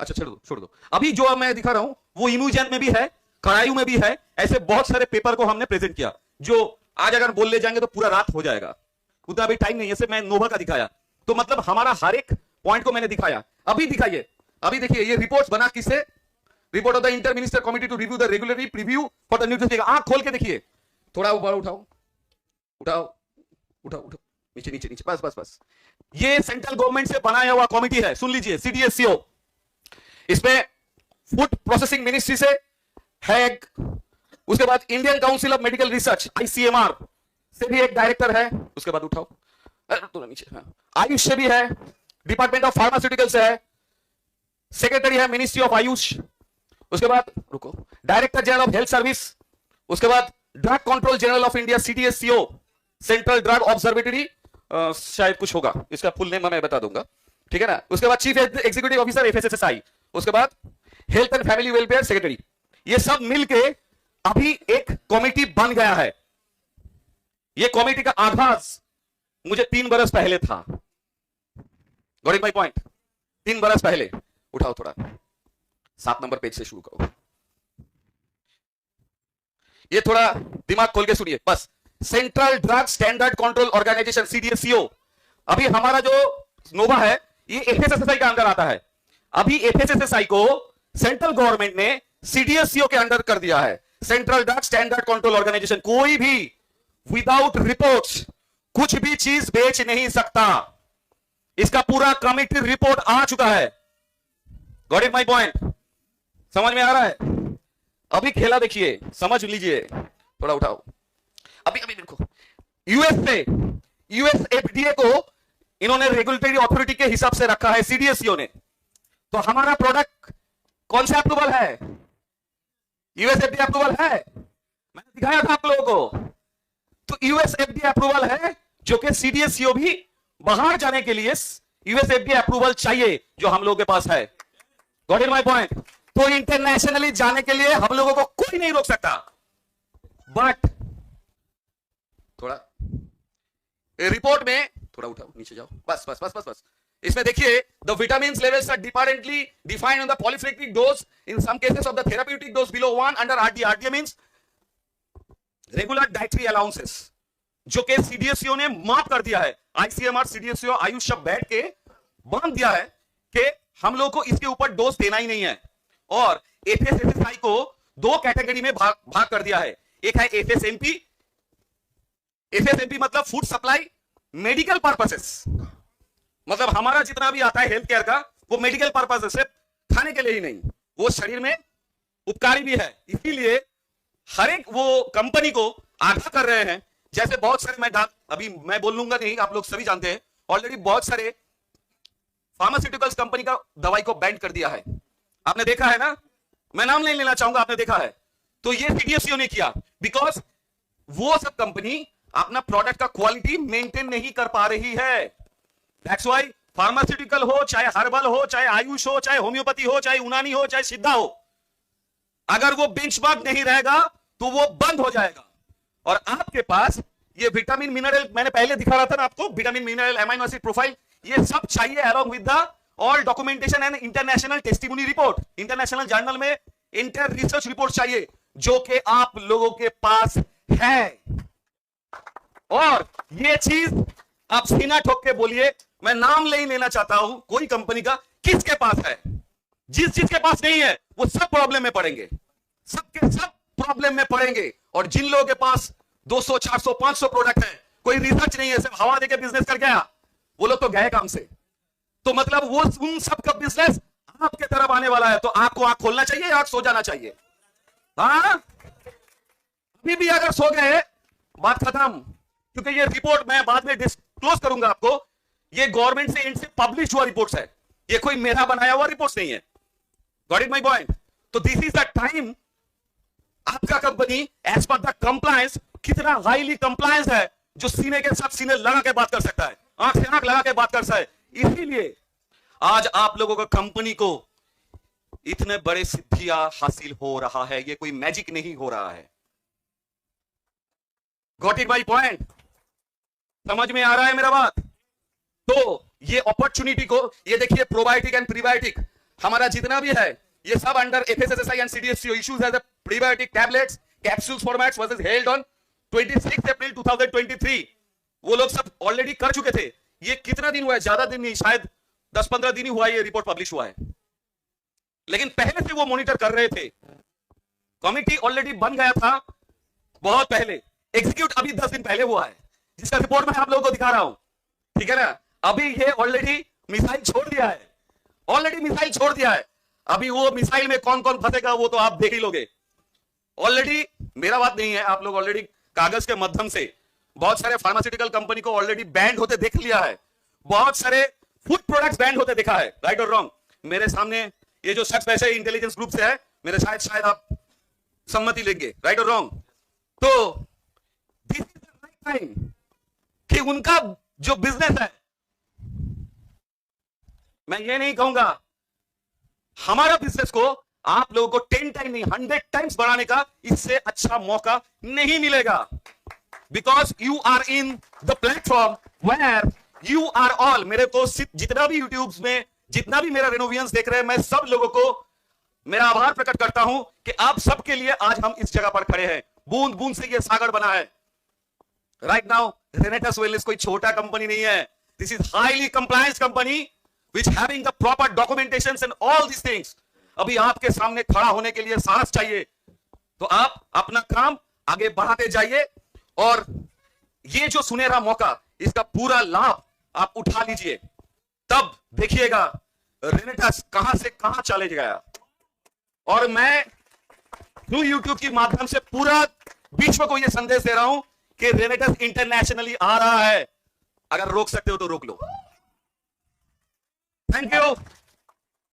अच्छा छोड़ दो। अभी जो मैं दिखा रहा हूं वो इम्यूजन में भी है, करायु में भी है। ऐसे बहुत सारे पेपर को हमने प्रेजेंट किया, जो आज अगर बोल ले जाएंगे तो पूरा रात हो जाएगा, उतना भी टाइम नहीं है। मैं नोवा का दिखाया, तो मतलब हमारा हर एक पॉइंट को मैंने दिखाया। अभी दिखाइए, अभी देखिए ये रिपोर्ट्स बना किससे? Report of the inter minister committee to review the regularly preview for the nutrition. आंख खोल के देखिए, थोड़ा ऊपर उठाओ, उठाओ, नीचे, बस। ये सेंट्रल गवर्नमेंट से बनाया हुआ कमिटी है, सुन लीजिए, CDSCO। इसमें फूड प्रोसेसिंग मिनिस्ट्री से है, उसके बाद Indian council of medical research ICMR से भी एक डायरेक्टर है। उसके बाद उठाओ तो नीचे, आयुष से भी है, डिपार्टमेंट ऑफ फार्मास्यूटिकल से है, सेक्रेटरी है मिनिस्ट्री ऑफ आयुष। उसके बाद रुको, director general of health service. उसके बाद drug control general of India CDSCO, central drug observatory, शायद कुछ होगा, इसका फुल नेम मैं बता दूंगा, ठीक है ना। उसके बाद चीफ एग्जीक्यूटिव ऑफिसर FSSSI। उसके बाद health and family welfare secretary. ये सब मिलके अभी एक कमेटी बन गया है। ये कमेटी का आगाज मुझे 3 बरस पहले था। Got it my point? 3 बरस पहले। उठाओ थोड़ा, 7 नंबर पेज से शुरू करो। ये थोड़ा दिमाग खोल के सुनिए बस। Central drug standard control organization CDSCO, अभी हमारा जो नोवा है ये FSSSI का अंदर आता है। अभी FSSSI को सेंट्रल गवर्नमेंट ने CDSCO के अंडर कर दिया है, central drug standard control organization. कोई भी विदाउट रिपोर्ट्स कुछ भी चीज बेच नहीं सकता। इसका पूरा कमिटी रिपोर्ट आ चुका है। Got it my point? समझ में आ रहा है? अभी खेला देखिए, समझ लीजिए, थोड़ा उठाओ। अभी देखो, US FDA को इन्होंने रेगुलेटरी अथॉरिटी के हिसाब से रखा है CDSCO ने। तो हमारा प्रोडक्ट कौन सा अप्रूवल है? US FDA अप्रूवल है, मैंने दिखाया था आप लोगों को। तो US FDA अप्रूवल है, जो कि CDSCO भी बाहर जाने के लिए US FDA अप्रूवल चाहिए, जो हम लोगों के पास है। Got it my point? तो इंटरनेशनली जाने के लिए हम लोगों को कोई नहीं रोक सकता। बट थोड़ा रिपोर्ट में थोड़ा उठाओ, नीचे जाओ, बस। इसमें देखिए, the vitamin levels are differently defined on the polyphenetic dose in some cases of the therapeutic dose below 1 under RDA। RDA means regular dietary allowances, जो कि CDSCO ने माफ कर दिया है। ICMR CDSCO आयुष सब बैठ के बांध दिया है कि हम लोग को इसके ऊपर डोज देना ही नहीं है। और FSSSI को 2 कैटेगरी में भाग कर दिया है। एक है FSMP मतलब फूड सप्लाई मेडिकल पर्पसेस, मतलब हमारा जितना भी आता है हेल्थ केयर का, वो मेडिकल पर्पसेस से, खाने के लिए ही नहीं, वो शरीर में उपकारी भी है। इसीलिए हर एक वो कंपनी को आगाह कर रहे हैं। जैसे बहुत सारे, अभी मैं बोल लूंगा नहीं, आप लोग सभी जानते हैं, ऑलरेडी बहुत सारे फार्मास्यूटिकल्स कंपनी का दवाई को बैन कर दिया है। आपने देखा है ना, मैं नाम नहीं लेना चाहूंगा, आपने देखा है। तो ये CDSCO ने किया बिकॉज वो सब कंपनी अपना प्रोडक्ट का क्वालिटी मेंटेन नहीं कर पा रही है। दैट्स व्हाई फार्मास्यूटिकल हो, चाहे हर्बल हो, चाहे आयुष हो, चाहे होम्योपैथी हो, चाहे यूनानी हो, चाहे सिद्धा हो, अगर वो बेंचमार्क नहीं रहेगा तो वो बंद हो जाएगा। और आपके पास ये विटामिन मिनरल, मैंने पहले दिखा रहा था ना आपको, vitamin mineral amino acid profile, ये सब चाहिए along with the all documentation and international testimony report. International journal में इंटर रिसर्च रिपोर्ट चाहिए, जो कि आप लोगों के पास है। और ये चीज आप सीना ठोक के बोलिए, मैं नाम नहीं लेना चाहता हूं कोई कंपनी का, किसके पास है। जिस चीज के पास नहीं है वो सब प्रॉब्लम में पड़ेंगे, सबके सब प्रॉब्लम में पड़ेंगे। और जिन लोगों के पास 200 400 500 प्रोडक्ट है, कोई रिसर्च नहीं है, सिर्फ हवा देके बिजनेस कर गया, वो लोग तो गए काम से। तो मतलब वो उन सब का बिजनेस आपके तरफ आने वाला है। तो आपको आंख खोलना चाहिए या सो जाना चाहिए? हाँ, अभी भी अगर सो गए बात खत्म, क्योंकि ये रिपोर्ट मैं बाद में डिस्क्लोज करूंगा आपको। ये गवर्नमेंट से इनसे पब्लिश हुआ रिपोर्ट्स है, ये कोई मेरा बनाया हुआ रिपोर्ट्स नहीं है। Got it my point? तो दिस इज द टाइम आपका company as per the compliance कितना हाईली कंप्लायंस है, जो सीने के साथ सीने लगा के बात कर सकता है, आंख से आंख लगा के बात कर सकता है। इसीलिए आज आप लोगों का कंपनी को इतने बड़े सिद्धियां हासिल हो रहा है, ये कोई मैजिक नहीं हो रहा है। Got it my point? समझ में आ रहा है मेरा बात? तो ये अपॉर्चुनिटी को, ये देखिए प्रोबायोटिक एंड प्रीबायोटिक, हमारा जितना भी है ये सब under FSSAI and CDSCO issues as prebiotic tablets capsules formats was held on 26 April 2023। वो लोग सब ऑलरेडी कर चुके थे। ये कितना दिन हुआ है? ज्यादा दिन नहीं, शायद 10-15 दिन ही हुआ ये रिपोर्ट पब्लिश हुआ है, लेकिन पहले से वो मॉनिटर कर रहे थे। कमिटी ऑलरेडी बन गया था बहुत पहले, एग्जीक्यूट अभी 10 दिन पहले हुआ है, जिसका रिपोर्ट मैं आप लोगों को दिखा रहा हूं, ठीक है ना। अभी ये ऑलरेडी मिसाइल छोड़ दिया है, ऑलरेडी मिसाइल छोड़ दिया है। अभी वो मिसाइल में कौन कौन फंसेगा वो तो आप देख ही लोगे। ऑलरेडी मेरा बात नहीं है, आप लोग ऑलरेडी कागज के माध्यम से बहुत सारे फार्मास्यूटिकल कंपनी को ऑलरेडी बैंड होते देख लिया है, बहुत सारे फूड प्रोडक्ट्स बैंड होते देखा है, राइट और रॉन्ग। मेरे सामने ये जो शख्स वैसे इंटेलिजेंस ग्रुप से है, मेरे शायद आप सम्मति लेंगे, राइट और रॉन्ग। तो this is the right time कि उनका जो बिजनेस है, मैं ये नहीं कहूंगा, हमारा बिजनेस को आप लोगों को 10 टाइम नहीं 100 टाइम्स बढ़ाने का इससे अच्छा मौका नहीं मिलेगा। Because you are in the platform where you are all, मेरे को जितना भी यूट्यूब में जितना भी मेरा रेनोवियंस देख रहे हैं, मैं सब लोगों को मेरा आभार प्रकट करता हूं कि आप सबके लिए आज हम इस जगह पर खड़े हैं। बूंद बूंद से ये सागर बना है। राइट नाउ रेनेटस वेलनेस कोई छोटा कंपनी नहीं है, this is highly compliance company which having the proper documentations and all these things। अभी आपके सामने खड़ा होने के लिए साहस चाहिए, तो आप अपना काम आगे बढ़ाते जाइए और ये जो सुनहरा मौका, इसका पूरा लाभ आप उठा लीजिए। तब देखिएगा रेनेटस कहां से कहां चले गया। और मैं थ्रू यूट्यूब के माध्यम से पूरा विश्व को यह संदेश दे रहा हूं कि रेनेटस इंटरनेशनली आ रहा है। अगर रोक सकते हो तो रोक लो। Thank you.